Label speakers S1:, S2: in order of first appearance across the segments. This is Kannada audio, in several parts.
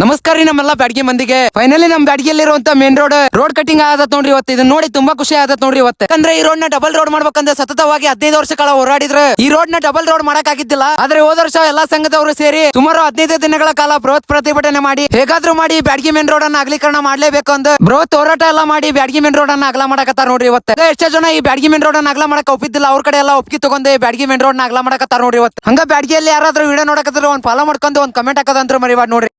S1: ನಮಸ್ಕಾರ ರೀ ನಮ್ಮೆಲ್ಲ ಬ್ಯಾಡ್ಗಿ ಮಂದಿಗೆ. ಫೈನಲಿ ನಮ್ ಬ್ಯಾಡ್ಗಿಯಲ್ಲಿರುವಂತ ಮೇನ್ ರೋಡ್ ಕಟಿಂಗ್ ಆದತ್ ನೋಡ್ರಿ ಇವತ್ತು. ಇದನ್ನ ನೋಡಿ ತುಂಬಾ ಖುಷಿ ಆದತ್ ನೋಡ್ರಿ ಇವತ್ತು. ಯಾಕಂದ್ರೆ ಈ ರೋಡ್ ನ ಡಬಲ್ ರೋಡ್ ಮಾಡ್ಬೇಕಂದ್ರೆ ಸತತವಾಗಿ 15 ವರ್ಷ ಕಾಲ ಹೋರಾಡಿದ್ರ ಈ ರೋಡ್ ನ ಡಬಲ್ ರೋಡ್ ಮಾಡಕ್ ಆಗಿದ್ದಿಲ್ಲ. ಆದ್ರೆ ಹೋದ ವರ್ಷ ಎಲ್ಲಾ ಸಂಘದವರು ಸೇರಿ ಸುಮಾರು 15 ದಿನಗಳ ಕಾಲ ಬೃಹತ್ ಪ್ರತಿಭಟನೆ ಮಾಡಿ ಹೇಗಾದ್ರೂ ಮಾಡಿ ಬ್ಯಾಡ್ಗಿ ಮೇನ್ ರೋಡ್ ಅನ್ನ ಅಗಲೀಕರಣ ಮಾಡ್ಲೇಬೇಕು ಅಂತ ಬೃಹತ್ ಹೋರಾಟ ಎಲ್ಲ ಮಾಡಿ ಬ್ಯಾಡ್ಗಿ ಮೇನ್ ರೋಡ್ ಅನ್ನ ಅಗಲ ಮಾಡಕತ್ತಾರ ನೋಡ್ರಿ ಇವತ್ತು. ಎಷ್ಟೋ ಜನ ಈ ಬ್ಯಾಡ್ಗಿ ಮೇನ್ ರೋಡ್ ಅನ್ನ ಅಗಲ ಮಾಡಕ್ ಒಪ್ಪಿದ್ದಿಲ್ಲ, ಅವ್ರ ಕಡೆ ಎಲ್ಲ ಒಪ್ಪಿಗೆ ತಗೊಂಡು ಬ್ಯಾಡ್ಗಿ ಮೇನ್ ರೋಡ್ ನ ಅಗಲ ಮಾಡಕತ್ತಾರ ನೋಡ್ರಿ ಇವತ್ತು. ಹಂಗ ಬ್ಯಾಡ್ಗಿಯಲ್ಲಿ ಯಾರಾದ್ರೂ ವಿಡಿಯೋ ನೋಡಕತ್ರ ಒಂದ್ ಫಾಲೋ ಮಾಡ್ಕೊಂಡು ಒಂದ್ ಕಮೆಂಟ್ ಹಾಕೋದಂದ್ರು ಮರಿಬಾರ್ದು ನೋಡ್ರಿ.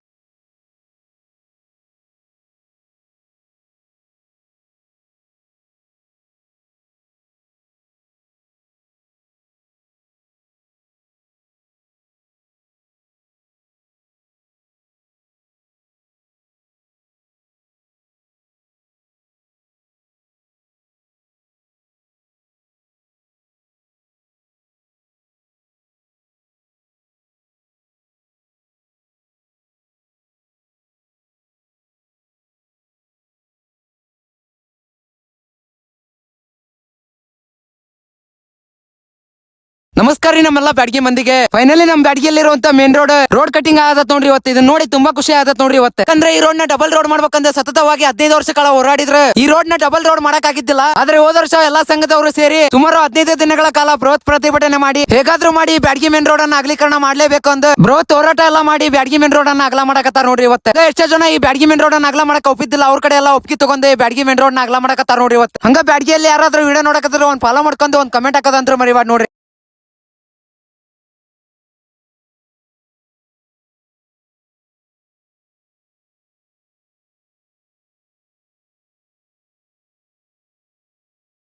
S1: ನಮಸ್ಕಾರ ರೀ ನಮ್ಮೆಲ್ಲ ಬ್ಯಾಡ್ಗಿ ಮಂದಿಗೆ. ಫೈನಲಿ ನಮ್ ಬ್ಯಾಡ್ಗಿಯಲ್ಲಿರುವಂತ ಮೇನ್ ರೋಡ್ ಕಟಿಂಗ್ ಆದತ್ ನೋಡ್ರಿ ಇವತ್ತು. ಇದನ್ನ ನೋಡಿ ತುಂಬಾ ಖುಷಿ ಆದತ್ ನೋಡ್ರಿ ಇವತ್ತು. ಯಾಕಂದ್ರೆ ಈ ರೋಡ್ ನ ಡಬಲ್ ರೋಡ್ ಮಾಡ್ಬೇಕಂದ್ರೆ ಸತತವಾಗಿ 15 ವರ್ಷ ಕಾಲ ಹೋರಾಡಿದ್ರ ಈ ರೋಡ್ ನ ಡಬಲ್ ರೋಡ್ ಮಾಡಕ್ ಆಗಿದ್ದಿಲ್ಲ. ಆದ್ರೆ ಹೋದ ವರ್ಷ ಎಲ್ಲಾ ಸಂಘದವರು ಸೇರಿ ಸುಮಾರು 15 ದಿನಗಳ ಕಾಲ ಬೃಹತ್ ಪ್ರತಿಭಟನೆ ಮಾಡಿ ಹೇಗಾದ್ರೂ ಮಾಡಿ ಬ್ಯಾಡ್ಗಿ ಮೇನ್ ರೋಡ್ ಅನ್ನ ಅಗಲೀಕರಣ ಮಾಡ್ಲೇಬೇಕು ಅಂತ ಬೃಹತ್ ಹೋರಾಟ ಎಲ್ಲ ಮಾಡಿ ಬ್ಯಾಡ್ಗಿ ಮೇನ್ ರೋಡ್ ಅನ್ನ ಅಗಲ ಮಾಡಕತ್ತಾರ ನೋಡ್ರಿ ಇವತ್ತು. ಎಷ್ಟೋ ಜನ ಈ ಬ್ಯಾಡ್ಗಿ ಮೇನ್ ರೋಡ್ ಅನ್ನ ಅಗಲ ಮಾಡಕ್ ಒಪ್ಪಿದ್ದಿಲ್ಲ, ಅವ್ರ ಕಡೆ ಎಲ್ಲ ಒಪ್ಪಿಗೆ ತಗೊಂಡು ಬ್ಯಾಡ್ಗಿ ಮೇನ್ ರೋಡ್ ನ ಅಗಲ ಮಾಡಕತ್ತಾರ ನೋಡ್ರಿ ಇವತ್ತು. ಹಂಗ ಬ್ಯಾಡ್ಗಿಯಲ್ಲಿ ಯಾರಾದ್ರೂ ವಿಡಿಯೋ ನೋಡಕತ್ರ ಒಂದ್ ಫಾಲೋ ಮಾಡ್ಕೊಂಡು ಒಂದ್ ಕಮೆಂಟ್ ಹಾಕೋದಂದ್ರು ಮರಿಬಾರ್ದು ನೋಡ್ರಿ.